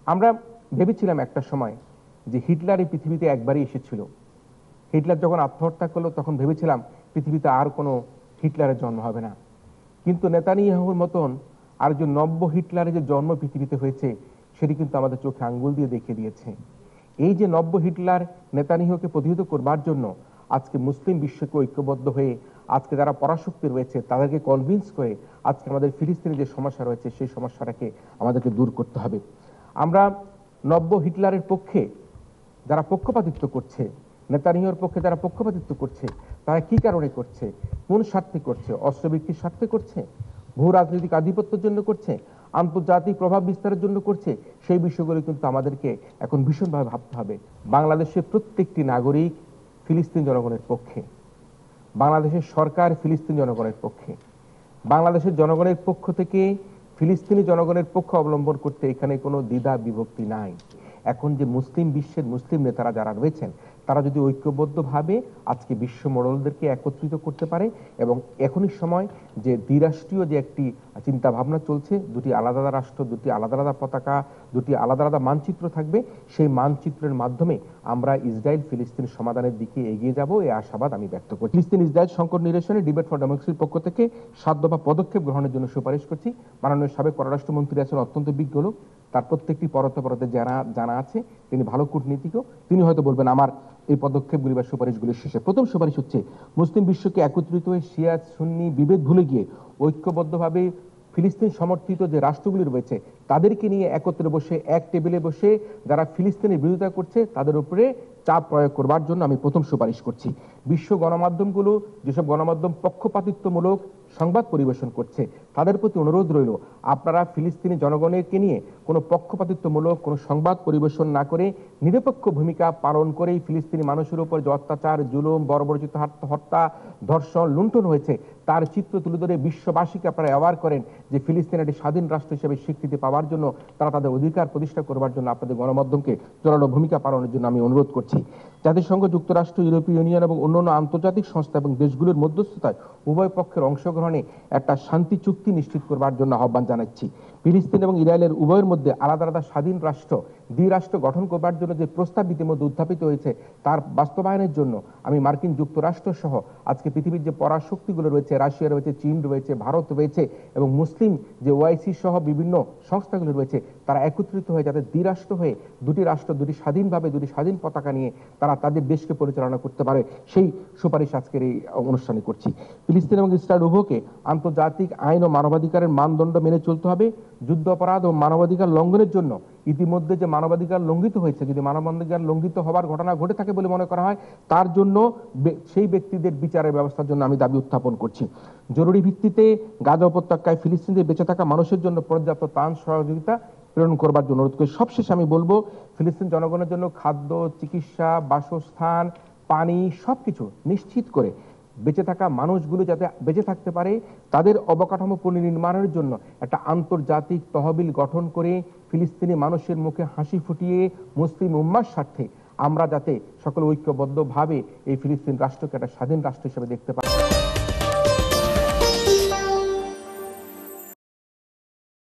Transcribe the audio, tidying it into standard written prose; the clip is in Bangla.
আমরা ভেবেছিলাম একটা সময় যে হিটলার এই পৃথিবীতে একবারই এসেছিল। হিটলার যখন আত্মহত্যা করলো তখন ভেবেছিলাম পৃথিবীতে আর কোনো হিটলারের জন্ম হবে না। কিন্তু নেতানিয়াহুর মতন আর যে নব্য হিটলারের যে জন্ম পৃথিবীতে হয়েছে সেটি কিন্তু আমাদের চোখে আঙ্গুল দিয়ে দেখিয়ে দিয়েছে। এই যে নব্য হিটলার নেতানিয়াহুকে প্রতিহত করবার জন্য আজকে মুসলিম বিশ্বকে ঐক্যবদ্ধ হয়ে আজকে যারা পরাশক্তি রয়েছে তাদেরকে কনভিন্স করে আজকে আমাদের ফিলিস্তিনে যে সমস্যা রয়েছে সেই সমস্যাটাকে আমাদেরকে দূর করতে হবে। আমরা নব্য হিটলারের পক্ষে যারা পক্ষপাতিত্ব করছে, নেতানিয়াহুর পক্ষে যারা পক্ষপাতিত্ব করছে, তারা কি কারণে করছে, কোন স্বার্থে করছে? অস্ত্র বিক্রির স্বার্থে করছে, ভূ রাজনৈতিক আধিপত্যের জন্য করছে, আন্তর্জাতিক প্রভাব বিস্তারের জন্য করছে? সেই বিষয়গুলো কিন্তু আমাদেরকে এখন ভীষণভাবে ভাবতে হবে। বাংলাদেশের প্রত্যেকটি নাগরিক ফিলিস্তিন জনগণের পক্ষে, বাংলাদেশের সরকার ফিলিস্তিন জনগণের পক্ষে। বাংলাদেশের জনগণের পক্ষ থেকে ফিলিস্তিনি জনগণের পক্ষ অবলম্বন করতে এখানে কোনো দ্বিধা বিভক্তি নাই। এখন যে মুসলিম বিশ্বের মুসলিম নেতারা যারা রয়েছেন তারা যদি ঐক্যবদ্ধভাবে আজকে বিশ্ব মোড়লদেরকে একত্রিত করতে পারে, এবং এখনই সময় যে দ্বিরাষ্ট্রীয় যে একটি চিন্তা ভাবনা চলছে, দুটি আলাদা আলাদা রাষ্ট্র, দুটি আলাদা আলাদা পতাকা, দুটি আলাদা আলাদা মানচিত্র থাকবে, সেই মানচিত্রের মাধ্যমে আমরা ইসরায়েল ফিলিস্তিন সমাধানের দিকে এগিয়ে যাব, এই আশাবাদ আমি ব্যক্ত করছি। ফিলিস্তিন ইসরায়েল সংকট নিরসনে ডিবেট ফর ডেমোক্রেসির পক্ষ থেকে 7 দফা পদক্ষেপ গ্রহণের জন্য সুপারিশ করছি। মাননীয় সাবেক পররাষ্ট্রমন্ত্রী আছেন, অত্যন্ত বিজ্ঞ লোক, তার প্রত্যেকটি পরতে পরতে জানা আছে, তিনি ভালো কূটনীতিকও, তিনি হয়তো বলবেন আমার এই পদক্ষেপগুলি বা সুপারিশগুলির শেষে। প্রথম সুপারিশ হচ্ছে মুসলিম বিশ্বকে একত্রিত হয়ে শিয়া সুন্নি বিভেদ ভুলে গিয়ে ঐক্যবদ্ধভাবে ফিলিস্তিন সমর্থিত যে রাষ্ট্রগুলি রয়েছে তাদেরকে নিয়ে একত্রে বসে এক টেবিলে বসে যারা ফিলিস্তিনের বিরোধিতা করছে তাদের উপরে চাপ প্রয়োগ করবার জন্য আমি প্রথম সুপারিশ করছি। বিশ্ব গণমাধ্যমগুলো যেসব গণমাধ্যম পক্ষপাতিত্বমূলক সংবাদ পরিবেশন করছে তাদের প্রতি অনুরোধ রইল, আপনারা ফিলিস্তিনি জনগণকে নিয়ে কোনো পক্ষপাতিত্বমূলক কোনো সংবাদ পরিবেশন না করে নিরপেক্ষ ভূমিকা পালন করেই ফিলিস্তিনি মানুষের উপর যে অত্যাচার, জুলুম, বর্বরচিত হত্যা, ধর্ষণ, লুণ্ঠন হয়েছে তার চিত্র তুলে ধরে বিশ্ববাসীকে আপনারা অ্যাওয়ার করেন যে ফিলিস্তিন একটি স্বাধীন রাষ্ট্র হিসেবে স্বীকৃতি পাওয়ার জন্য তারা তাদের অধিকার প্রতিষ্ঠা করবার জন্য আপনাদের গণমাধ্যমকে জোরালো ভূমিকা পালনের জন্য আমি অনুরোধ করছি। জাতিসংঘ, যুক্তরাষ্ট্র, ইউরোপীয় ইউনিয়ন এবং অন্যান্য আন্তর্জাতিক সংস্থা এবং দেশগুলোর মধ্যস্থতায় উভয় পক্ষের অংশগ্রহণে একটা শান্তি চুক্তি নিশ্চিত করবার জন্য আহ্বান জানাচ্ছি। ফিলিস্তিন এবং ইসরায়েলের উভয়ের মধ্যে আলাদা আলাদা স্বাধীন রাষ্ট্র, দ্বিরাষ্ট্র গঠন করবার জন্য যে প্রস্তাব ইতিমধ্যে উত্থাপিত হয়েছে তার বাস্তবায়নের জন্য আমি মার্কিন যুক্তরাষ্ট্র সহ আজকে পৃথিবীর যে পরাশক্তিগুলো রয়েছে, রাশিয়া রয়েছে, চীন রয়েছে, ভারত রয়েছে এবং মুসলিম যে ওআইসি সহ বিভিন্ন সংস্থাগুলো রয়েছে তারা একত্রিত হয়ে যাতে দ্বিরাষ্ট্র হয়ে দুটি রাষ্ট্র দুটি স্বাধীনভাবে দুটি স্বাধীন পতাকা নিয়ে তারা তাদের দেশকে পরিচালনা করতে পারে, সেই সুপারিশ আজকের এই অনুষ্ঠানে করছি। ফিলিস্তিন এবং ইসরায়েল উভয়কে আন্তর্জাতিক আইন ও মানবাধিকারের মানদণ্ড মেনে চলতে হবে। যুদ্ধ অপরাধ ও মানবাধিকার লঙ্ঘনের জন্য ইতিমধ্যে যে মানবাধিকার লঙ্ঘিত হয়েছে, যদি মানবাধিকার লঙ্ঘিত হবার ঘটনা ঘটে থাকে বলে মনে করা হয় তার জন্য সেই ব্যক্তিদের বিচারের ব্যবস্থার জন্য আমি দাবি উত্থাপন করছি। জরুরি ভিত্তিতে গাজা উপত্যকায় ফিলিস্তিনিদের বেঁচে থাকা মানুষের জন্য পর্যাপ্ত ত্রাণ সহযোগিতা প্রেরণ করবার জন্য অনুরোধ করি। সবশেষে আমি বলবো, ফিলিস্তিন জনগণের জন্য খাদ্য, চিকিৎসা, বাসস্থান, পানি সবকিছু নিশ্চিত করে বেঁচে থাকা মানুষগুলো যাতে বেঁচে থাকতে পারে তাদের অবকাঠামো পুনর্নির্মাণের জন্য একটা আন্তর্জাতিক তহবিল গঠন করে ফিলিস্তিনি মানুষের মুখে হাসি ফুটিয়ে মুসলিম উম্মার স্বার্থে আমরা যাতে সকল ঐক্যবদ্ধভাবে এই ফিলিস্তিন রাষ্ট্রকে একটা স্বাধীন রাষ্ট্র হিসেবে দেখতে পাই।